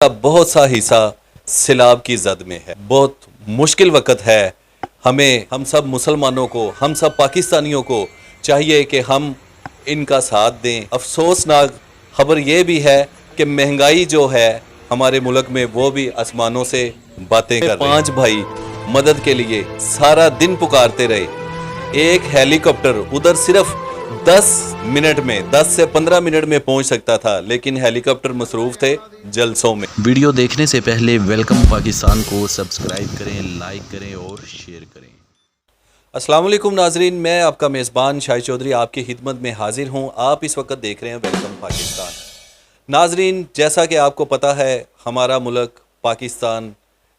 का बहुत सा हिस्सा सैलाब की जद में है। बहुत मुश्किल वक्त है। हम सब मुसलमानों को, हम सब पाकिस्तानियों को चाहिए कि हम इनका साथ दें। अफसोसनाक खबर ये भी है कि महंगाई जो है हमारे मुल्क में वो भी आसमानों से बातें कर रहे हैं। 5 भाई मदद के लिए सारा दिन पुकारते रहे। एक हेलीकॉप्टर उधर सिर्फ 10 मिनट में, 10 से 15 मिनट में पहुंच सकता था, लेकिन हेलीकॉप्टर मसरूफ थे जलसों में। वीडियो देखने से पहले वेलकम पाकिस्तान को सब्सक्राइब करें, लाइक करें और शेयर करें। अस्सलाम वालेकुम नाजरीन, मैं आपका मेज़बान शाहिद चौधरी आपकी खिदमत में हाजिर हूं। आप इस वक्त देख रहे हैं वेलकम पाकिस्तान। नाजरीन, जैसा कि आपको पता है, हमारा मुल्क पाकिस्तान,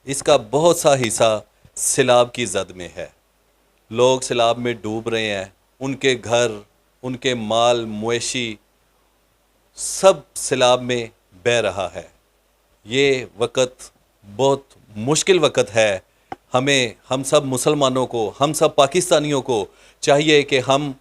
इसका बहुत सा हिस्सा सैलाब की जद में है। लोग सैलाब में डूब रहे हैं। उनके घर, उनके माल मवेशी सब सैलाब में बह रहा है। ये वक्त बहुत मुश्किल वक्त है। हम सब मुसलमानों को, हम सब पाकिस्तानियों को चाहिए कि हम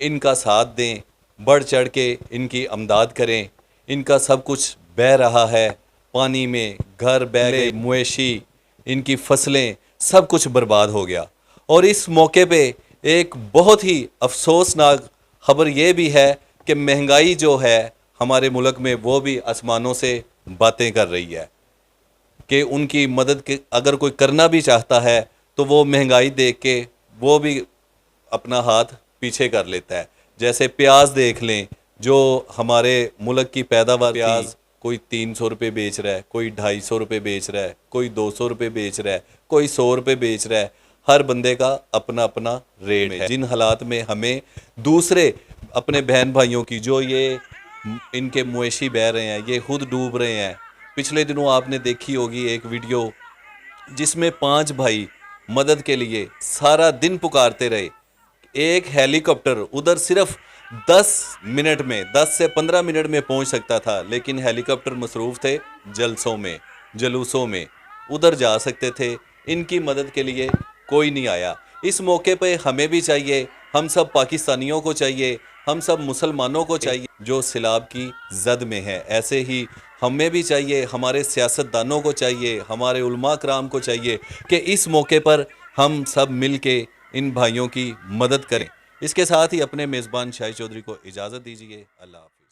इनका साथ दें, बढ़ चढ़ के इनकी अमदाद करें। इनका सब कुछ बह रहा है पानी में, घर बह गए, मवेशी, इनकी फसलें, सब कुछ बर्बाद हो गया। और इस मौके पे एक बहुत ही अफसोसनाक खबर ये भी है कि महंगाई जो है हमारे मुल्क में वो भी आसमानों से बातें कर रही है कि उनकी मदद के अगर कोई करना भी चाहता है तो वो महंगाई देख के वो भी अपना हाथ पीछे कर लेता है। जैसे प्याज देख लें, जो हमारे मुल्क की पैदावार, प्याज कोई 300 रुपये बेच रहा है, कोई 250 रुपये बेच रहा है, कोई 200 रुपये बेच रहा है, कोई 100 रुपये बेच रहा है। हर बंदे का अपना अपना रेट है। जिन हालात में हमें दूसरे अपने बहन भाइयों की, जो ये इनके मवेशी बह रहे हैं, ये खुद डूब रहे हैं। पिछले दिनों आपने देखी होगी एक वीडियो जिसमें 5 भाई मदद के लिए सारा दिन पुकारते रहे। एक हेलीकॉप्टर उधर सिर्फ 10 मिनट में, 10 से 15 मिनट में पहुंच सकता था, लेकिन हेलीकॉप्टर मसरूफ थे जलसों में, जलूसों में। उधर जा सकते थे, इनकी मदद के लिए कोई नहीं आया। इस मौके पे हमें भी चाहिए, हम सब पाकिस्तानियों को चाहिए, हम सब मुसलमानों को चाहिए जो सैलाब की जद में है। ऐसे ही हमें भी चाहिए, हमारे सियासतदानों को चाहिए, हमारे उलमा कराम को चाहिए कि इस मौके पर हम सब मिल के इन भाइयों की मदद करें। इसके साथ ही अपने मेज़बान शाहिद चौधरी को इजाज़त दीजिए। अल्लाह हाफ़िज़।